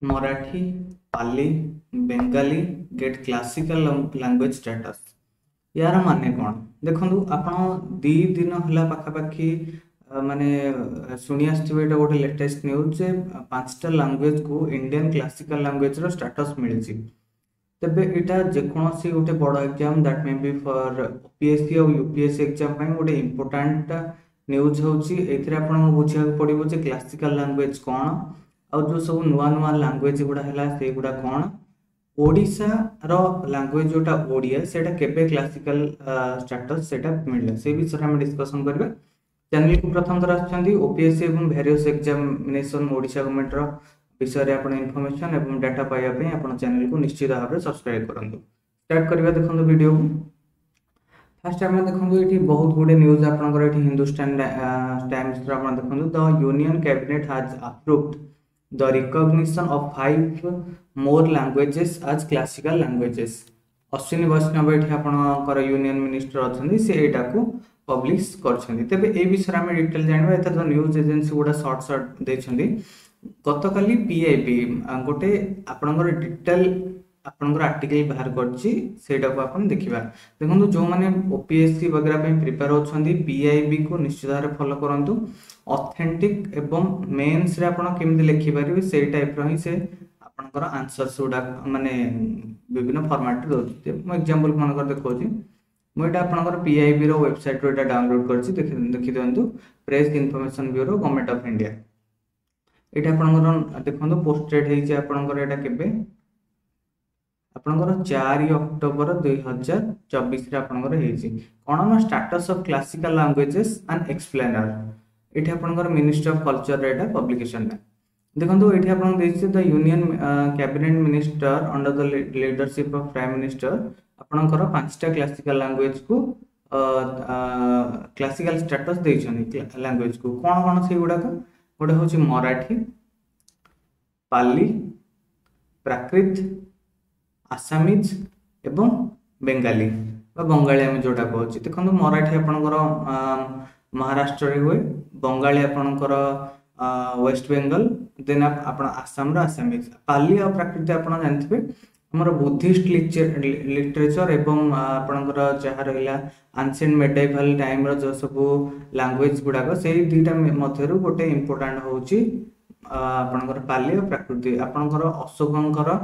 Marathi, Pali, Bengali get classical language status. यार माने कौन देखो आपण दी दिन है पाखापाखि माने शुणी आसवे गोटे लेटेस्ट न्यूज जे 5टा लैंग्वेज को इंडियन क्लासिकल लैंग्वेज रो स्टेटस मिली। तेबे इटा जेकोसी गोटे बड़ exam that may be for OPSC और यूपीएससी एग्जाम पे गोटे इंपोर्टेंट न्यूज होची। एथिरे आपन बुझिया पड़िबो जे क्लासिकल लैंग्वेज कौन और जो सब नुआ नुआ लैंग्वेज गुड़ा है से गुड़ा कौन ओडिशा रो लैंग्वेज जोटा ओडिया सेटा केबे क्लासिकल स्टेटस सेटा मिलला से विषय हम डिस्कशन करबे। चैनल को प्रथम थर आछंती ओपीएससी एवं वेरियस एग्जामिनेशन ओडिशा गवर्नमेंट रो विषय रे आपण इन्फॉर्मेशन एवं डाटा पाइबा पे आपण चैनल को निश्चित भाव में सब्सक्राइब करंतु। स्टार्ट करबा देखंतु वीडियो को। फर्स्ट टाइम देखंतु एठी बहुत गुडे न्यूज़ आपनकर एठी हिंदुस्तान टाइम्स रो आपण देखंतु the union cabinet has approved the recognition of 5 more languages as classical languages। Ashwini Vaishnaw एठी आपनकर यूनियन मिनिस्टर अछंती से एटा को पब्लिश करछंती। तबे ए विषय में डिटेल जानबा एतर जो न्यूज एजेंसी गुडा शॉर्ट देछंती। गतकाली पीआईबी गोटे आपनकर डिटेल आपनकर आर्टिकल बाहर करछि सेटा को आपण देखिबा। देखंतु जो माने ओपीएससी वगैरह पे प्रिपेयर होछंती पीआईबी को निश्चित भाव फॉलो करंतु। ऑथेंटिक एवं मेंस रे आपण केमि लिखि परिबे से टाइप रो ही से आपनकर आंसर्स गुडा माने विभिन्न फॉर्मेट रे दोछि। म एग्जांपल मन कर देखौछि म एटा आपनकर पीआईबी रो वेबसाइट रो एटा डाउनलोड करछि देखि दियंतु। Press information bureau government of India एटा आपनकर देखंतु पोस्टेड हे जे आपनकर एटा केबे आपनकर 4 अक्टोबर 2024 रे आपनकर हे जे कोन ना status of classical languages and explainer एठी आपनकर मिनिस्ट्री ऑफ कल्चर रे एटा पब्लिकेशन है। देखंतु एठी आपन देछि the union cabinet minister under the leadership of prime minister आपनकर 5टा क्लासिकल लैंग्वेज को क्लासिकल स्टेटस देछनी लैंग्वेज को कोन कोन से गुडा का गोटे होछि मराठी, पाली, प्राकृत, आसामीज एवं बेंगाली बंगाली आम जोटा कहूँ। देखो मराठी आपनकर महाराष्ट्र रे हुए, बंगाली आपनकर वेस्ट बेंगल, देन आपण आसाम रो आसामीज। पाली और प्राकृत आपण जानथिबे हमर बुद्धिस्ट लिटरेचर एवं आपनकर जहा रहिला एंशिएंट मेडिवल टाइम रो जो सब लैंग्वेज गुडा को सेही दुईटा मध्यरु गोटे इंपोर्टेंट होउची आपनकर पाली और प्राकृत। आपनकर अशोकंकर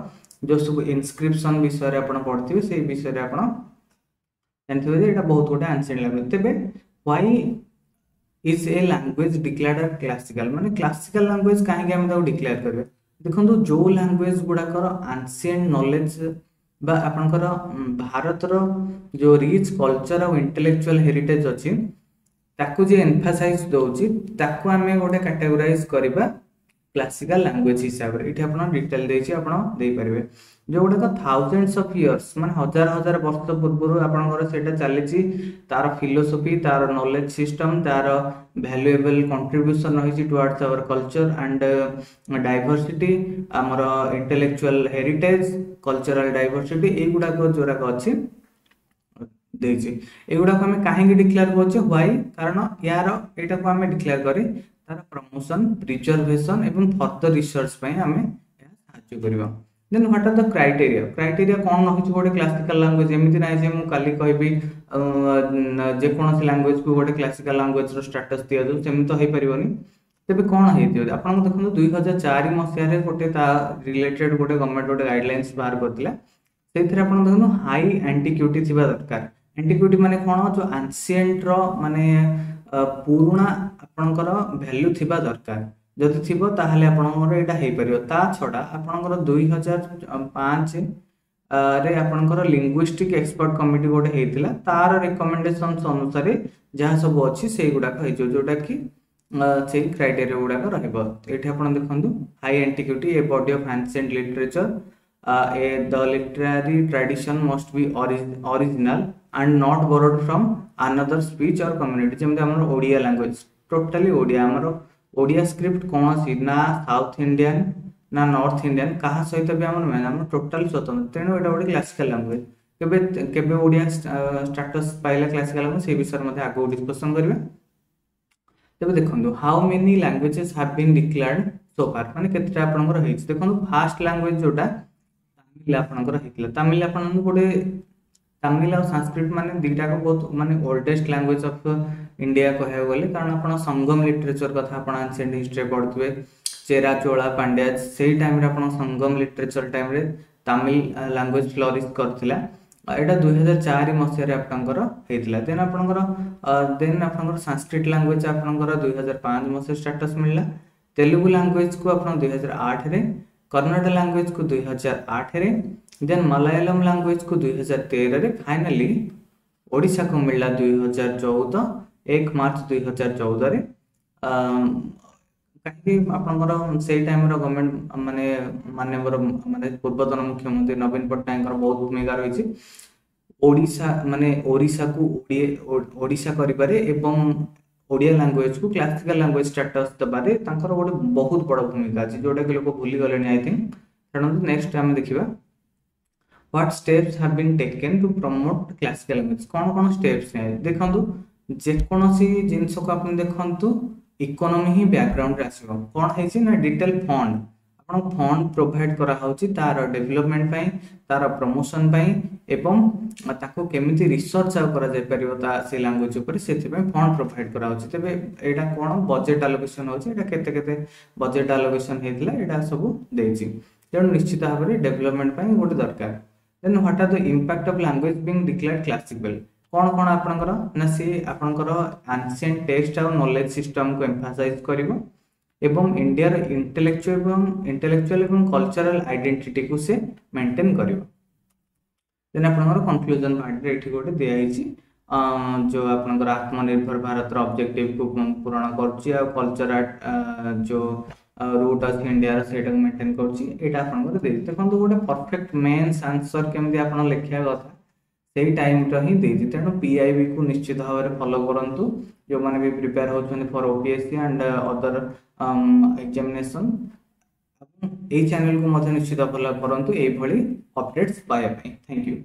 जो सब इनस्क्रिप्शन विषय रे आपण पढथिबे से विषय रे आपण जानथिबे जे एटा बहुत गोटे एंशिएंट लैंग्वेज। तबे why is a language declared classical माने क्लासिकल लैंग्वेज काहे हम ताको डिक्लेयर करबे। देखंतु जो लैंग्वेज गुडा कर एंशिएंट नॉलेज बा आपनकर भारत रो जो रिच कल्चर और इंटेलेक्चुअल हेरिटेज अछि ताको जे एम्फसाइज दोछि ताको हमें गोटे कैटेगराइज करबा क्लासिकल लैंग्वेज हिसाब रे। इठी आपण डिटेल देछि आपण देई परिबे जो गोटे थाउजेंड्स ऑफ इयर्स माने हजार हजार वर्ष पूर्व आपनकर सेटा चलीछि तार फिलोसफी तार नॉलेज सिस्टम तार वैल्यूएबल कंट्रीब्यूशन रहिछि towards our culture and diversity हमर इंटेलेक्चुअल हेरिटेज कल्चरल डाइवर्सिटी ए गुडा को जोरा को अछि देछि। ए गुडा को हम काहे डिक्लेयर करछे व्हाई कारण यार एटा को हम डिक्लेयर करे तार प्रमोशन प्रिजर्वेशन एवं फर्दर रिसर्च पे हमें साहाय्य करबा। Then what are the criteria कोन होछि गोटे क्लासिकल लैंग्वेज एमिति नै जे मु काली कहबी जे कोनसी लैंग्वेज को गोटे क्लासिकल लैंग्वेज रो स्टेटस दिया दो सेमि तो हे परिबोनी। तबे कोन हे दियो आपन देखंतु 2004 मसिया रे गोटे ता रिलेटेड गोटे गवर्नमेंट गोटे गाइडलाइंस बाहर करथिला सेथिरे आपन देखंतु हाई एंटिक्विटी थिबा दरकार। एंटिक्विटी माने कोन जो एंशिएंट रो माने पुराना आपनकर वैल्यू थिबा दरकार जदि थिबो ताहले आपनकर एटा हे परियो। ता छडा आपनकर 2005 रे आपनकर लिंग्विस्टिक एक्सपर्ट कमिटी गोटे हेतिला तार रिकमेंडेशंस अनुसार जहा सब अछि सेही गुडा को हेजो जोटा कि से क्राइटेरिया गुडा को रहबो। एठी आपन देखंतु high antiquity a body of ancient literature the literary tradition must be original and not borrowed from another speech और कम्युनिटी। जेमते हमर ओडिया लैंग्वेज टोटली ओडिया हमर ओडिया स्क्रिप्ट कोनसी ना साउथ इंडियन ना नॉर्थ इंडियन कहा सहित भी हम टोटल स्वतंत्र तेणु एटा गोटे क्लासिकल लैंग्वेज केबे केबे ओडिया स्टेटस पाइला क्लासिकल लैंग्वेज से विषय मध्ये आगो डिस्कशन करबे। तबे देखंतु how many languages have been declared so far माने केतेटा आपनकर हेछि देखो फास्ट लैंग्वेज जोटा तमिल आपनकर हेतिला तमिल आपन गोटे तमिल और संस्कृत माने दुईटा को बहुत माने ओल्डेस्ट लैंग्वेज ऑफ इंडिया कह गले कारण आपन संगम लिटरेचर कथा आपन एंशिएंट हिस्ट्री पढ़थुए चेरा चोला पांड्या से टाइम रे आपन संगम लिटरेचर टाइम रे तमिल लैंग्वेज फ्लोरिश करथिला एटा 2004 मसिया रे आपनकर हेतिला देन आपनकर संस्कृत लैंग्वेज आपनकर 2005 मसिया स्टेटस मिलला तेलुगु लैंग्वेज को आपन 2008 रे कन्नड़ लैंग्वेज को 2008 रे देन मलयालम लैंग्वेज को 2013 रे फाइनली ओडिशा को मिलला 2014 1 मार्च 2014 रे कहीं आपनकर से टाइम रो गवर्नमेंट माने माननीय माने पूर्वतन मुख्यमंत्री नवीन पट्टनायक बहुत भूमिका रही ओडिशा माने ओडिशा को ओडिशा करिबारे एवं ओडिया लैंग्वेज को क्लासिकल लैंग्वेज स्टेटस दबारे तांकर गोटे बहुत बड़ भूमिका अछि जोटा कि लोक भूली गले आई थिंक तेणु नेक्स्ट टाइम देखिबा what steps have been taken to promote classical language कौन कौन स्टेप्स है देखंतु जे कोनोसी जिंस को आपन देखंतु इकोनॉमी ही बैकग्राउंड रे आसीबो कोन हेछि ना डिटेल फंड आपन फंड प्रोवाइड करा होछि तार डेवलपमेंट पई तार प्रमोशन पई एवं ताको केमिति रिसर्च करा जाय परिबो ता से लैंग्वेज ऊपर सेति पई फंड प्रोवाइड करा होछि तबे एटा कोन बजेट एलोकेशन होछि एटा केते केते बजेट एलोकेशन हेतिला एटा सब देछि तेणु निश्चित भाव में डेवलपमेंट पई गोटे दरकार then what are the impact of language being declared classical कौन कौन आपनकर ना से आपनकर एंशिएंट टेक्स्ट और नॉलेज सिस्टम को एम्फासाइज करिवो एवं इंडिया रे इंटेलेक्चुअल एवं कल्चरल आइडेंटिटी को से मेंटेन करिवो देन आपनकर कंक्लूजन पार्ट रे एठी गोटे दिया हिची जो आपनकर आत्मनिर्भर भारत रो ऑब्जेक्टिव को पूर्ण करछि आ कल्चर जो रूट अछि इंडिया रो सेटा को मेंटेन करछि एटा आपनकर दे देखंतु गोटे परफेक्ट मेंस आंसर केमदी आपन लेखिया कथा सेही टाइम रो ही दे तेणु पीआईबी को निश्चित भाव में फॉलो करंतु जो माने भी प्रिपेयर होछन for OPSC and other examination ए चैनल को मध्य निश्चित फॉलो करंतु ए भली अपडेट्स पाए थैंक यू।